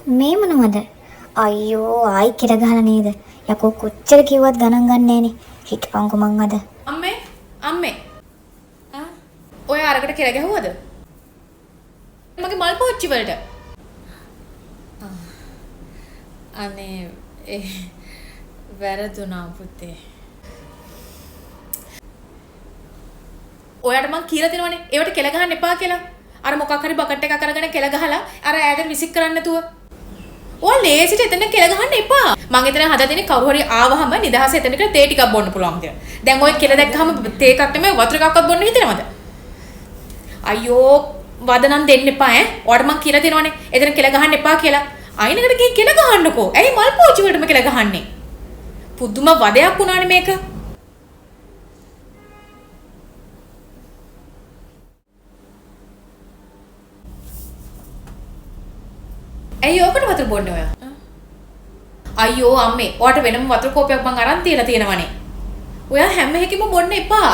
මේ මොනවද? අයියෝ ආයි කිර ගහලා නේද? යකෝ කොච්චර කිව්වත් ගණන් ගන්න නෑනේ. හිටපන්කෝ මං අද. අම්මේ. ඔය අරකට කෙල ගැහුවද? මගේ මල් පෝච්චි වලට. අනේ වැරදුනා පුතේ. ඔයාට මං කියලා දෙනවනේ ඒවට කෙල ගහන්න එපා කියලා. අර මොකක් හරි බකට් එකක් අරගෙන කෙල ගහලා අර ඈතට විසික් කරන්න නැතුව. ඔයා ලේසිට එතන කෙල ගහන්න එපා. මං එතන හදලා දෙන්නේ කවුරු හරි ආවහම නිදහස එතන කියලා තේ ටිකක් බොන්න පුළුවන් කියලා. දැන් ඔය කෙල දැක්කම තේ එකක් නෙමෙයි වතුර එකක්වත් බොන්න හිතෙනවද? අයියෝ වදනම් දෙන්න එපා ඈ. ඔයාට මං කියලා දෙනවනේ එතන කෙල ගහන්න එපා කියලා. අයිනකට ගිහින් කෙල ගහන්නකෝ. ඇයි මල් පෝච්චි වලටම කෙල ගහන්නේ? පුදුම වදයක් වුණානේ මේක. ඇයි ඕකට වතුර බොන්නේ ඔයා? අයියෝ අම්මේ, ඔයාට වෙනම වතුර කෝපයක් මං අරන් තියලා තියෙනවනේ. ඔයා හැම එකෙම බොන්න එපා.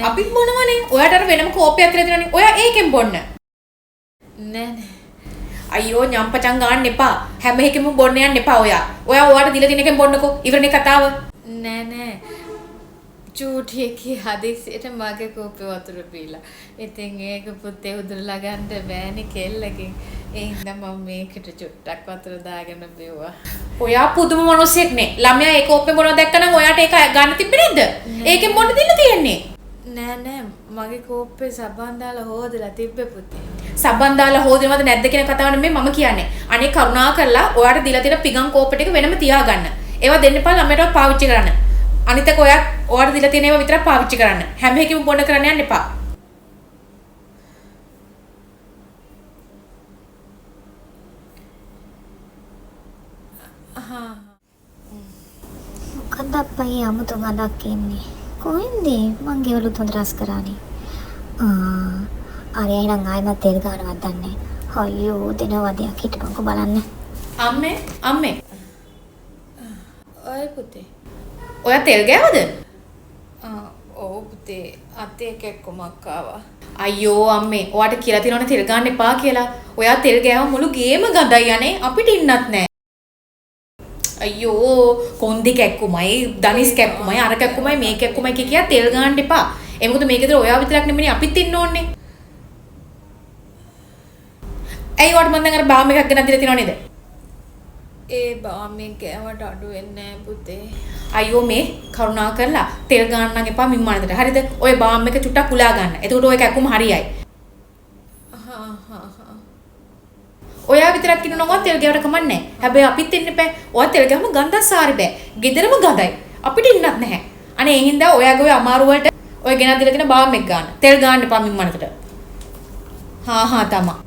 අපිත් බොනවනේ. ඔයාට අර වෙනම කෝපයක් තියලා තියෙනවනේ. ඔයා ඒකෙන් බොන්න. නෑ. අයියෝ ñම්පචන් ගන්න එපා. හැම එකෙම බොන්න යන්න එපා ඔයා. ඔයාට දීලා තියෙන එකෙන් බොන්නකෝ. ඉවරනේ කතාව. නෑ. චූටියකේ හදිස්සියට මගේ කෝපේ වතුර පීලා. ඉතින් ඒක පුතේ උදුරලා ගන්න බෑනේ කෙල්ලකින්. ඒ හින්දා මම මේකට චුට්ටක් වතුර දාගෙන බිව්වා. ඔයා පුදුම මිනිස්සෙක් නේ. ළමයා ඒ කෝපේ බොනවා දැක්කනම් ඔයාට ඒක ගන්න තිබ්බේ නැද්ද? ඒකෙන් බොන්න දෙන්න තියෙන්නේ. නෑ මගේ කෝප්පේ සබන් දාලා හොදලා තිබ්බේ පුතේ. සබන් දාලා හොදනවද නැද්ද කියන කතාව නෙමෙයි මම කියන්නේ. අනේ කරුණා කරලා ඔයාට දීලා තියෙන පිගන් කෝප්ප ටික වෙනම තියාගන්න. ඒවා දෙන්න එපා ළමයටවත් පාවිච්චි කරන්න. අනිතක ඔයාට දීලා තියෙන ඒවා විතරක් පාවිච්චි කරන්න. හැම එකෙම බොන්න කරන්න යන්න එපා. මොකද අප්පයි 아무තු ගඳක් එන්නේ? කොහෙන්ද? මං ගෙවලුත් හොඳ රස කරානේ. අරයයි නම් ආයෙමත් තෙල් ගන්නවත් දන්නේ. අයියෝ දෙනවදයක් හිටපන්කෝ බලන්න. අම්මේ. ඔය පුතේ. ඔයා තෙල් ගෑවද? ඔව් පුතේ. අතේ කැක්කමක් ආවා. අයියෝ අම්මේ, ඔයාට කියලා තියෙනවනේ තෙල් ගන්න එපා කියලා. ඔයා තෙල් ගෑවම මුළු ගේම ගඳයි යන්නේ. අපිට ඉන්නත් නෑ. අයියෝ කොන්දි කැක්කුමයි දනිස් කැක්කුමයි අර කැක්කුමයි මේ කැක්කුමයි කියා තෙල් ගන්න එපා. ඒ මොකද මේකේතර ඔයා විතරක් නෙමෙයි අපිත් ඉන්න ඕනේ. ඇයි වට මන් දැන් අර බාම් එකක් ගෙනත් දීලා තියෙනව නේද? ඒ බාම් එක කෑවට අඩු වෙන්නේ නැහැ පුතේ. අයියෝ මේ කරුණා කරලා තෙල් ගන්න නම් එපා මිම්මානකට. හරිද? ඔය බාම් එක චුට්ටක් කුලා ගන්න. එතකොට ඔය කැක්කුම හරියයි. ඔයා විතරක් ඉන්න නෝවා තෙල් ගෑවට කමන්නේ නැහැ. හැබැයි අපිත් ඉන්න එපා. ඔයා තෙල් ගෑවම ගඳක් සාරි බෑ. ගෙදරම ගඳයි. අපිට ඉන්නත් නැහැ. අනේ ඒ හින්දා ඔයාගේ ඔය අමාරු වලට ඔය ගෙනත් දීලා තියෙන බාම් එක ගන්න. තෙල් ගන්න එපා මිම්මනකට. තමා.